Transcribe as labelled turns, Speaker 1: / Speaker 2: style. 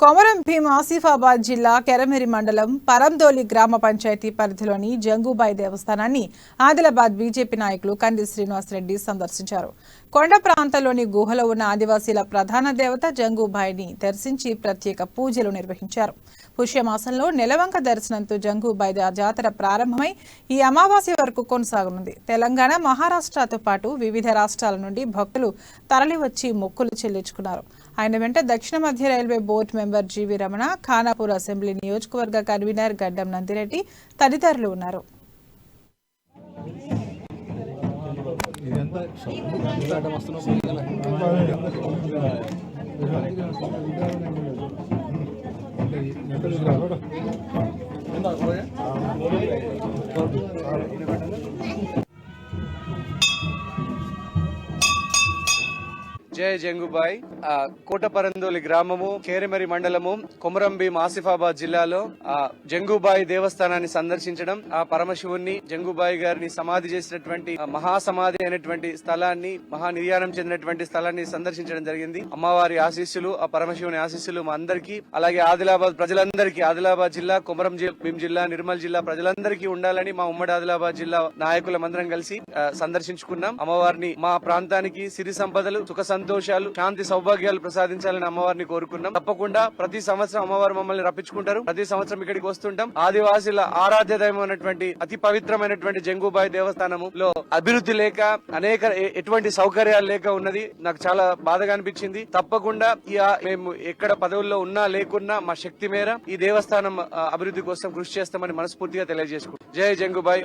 Speaker 1: కొమరం భీం ఆసిఫాబాద్ జిల్లా కెరమెరి మండలం పరందోలి గ్రామ పంచాయతీ పరిధిలోని జంగుబాయి దేవస్థానాన్ని ఆదిలాబాద్ బీజేపీ నాయకులు కంది శ్రీనివాసరెడ్డి సందర్శించారు. కొండ ప్రాంతంలోని గుహలో ఉన్న ఆదివాసీల ప్రధాన దేవత జంగుబాయిని దర్శించి ప్రత్యేక పూజలు నిర్వహించారు. పుష్యమాసంలో నెలవంక దర్శనంతో జంగుబాయి జాతర ప్రారంభమై ఈ అమావాస్య వరకు కొనసాగనుంది. తెలంగాణ, మహారాష్ట్రతో పాటు వివిధ రాష్ట్రాల నుండి భక్తులు తరలివచ్చి మొక్కులు చెల్లించుకున్నారు. ఆయన వెంట దక్షిణ మధ్య రైల్వే బోర్డు మెంబర్ జీవి రమణ, ఖానాపూర్ అసెంబ్లీ నియోజకవర్గ కన్వీనర్ గడ్డం నందిరెడ్డి తదితరులు ఉన్నారు.
Speaker 2: జై జంగుబాయి. కోటపరందోలి గ్రామము, కేరమెరి మండలము, కొమరం భీం ఆసిఫాబాద్ జిల్లాలో జంగుబాయి దేవస్థానాన్ని సందర్శించడం, ఆ పరమశివుణ్ణి, జంగుబాయి గారిని సమాధి చేసినటువంటి మహాసమాధి అయినటువంటి స్థలాన్ని, మహానిర్యాణం చెందినటువంటి స్థలాన్ని సందర్శించడం జరిగింది. అమ్మవారి ఆశీస్సులు, ఆ పరమశివుని ఆశీస్సులు మా అందరికీ, అలాగే ఆదిలాబాద్ ప్రజలందరికీ, ఆదిలాబాద్ జిల్లా, కొమరం భీం జిల్లా, నిర్మల్ జిల్లా ప్రజలందరికీ ఉండాలని మా ఉమ్మడి ఆదిలాబాద్ జిల్లా నాయకులమందరం కలిసి సందర్శించుకున్నాం. అమ్మవారిని మా ప్రాంతానికి సిరి సంపదలు, సుఖ సంతోషాలు, శాంతి సౌభాగ్యాలు ప్రసాదించాలని అమ్మవారిని కోరుకున్నాం. తప్పకుండా ప్రతి సంవత్సరం అమ్మవారు మమ్మల్ని రప్పించుకుంటారు. ప్రతి సంవత్సరం ఇక్కడికి వస్తుంటాం. ఆదివాసీల ఆరాధ్య దైవమైనటువంటి అతి పవిత్రమైనటువంటి జంగుబాయి దేవస్థానంలో అభివృద్ధి లేక, అనేక ఎటువంటి సౌకర్యాలు లేక ఉన్నది. నాకు చాలా బాధగా అనిపించింది. తప్పకుండా మేము ఎక్కడ పదవుల్లో ఉన్నా లేకున్నా మా శక్తి మేర ఈ దేవస్థానం అభివృద్ధి కోసం కృషి చేస్తామని మనస్ఫూర్తిగా తెలియజేసుకుంటాం. జై జంగుబాయి.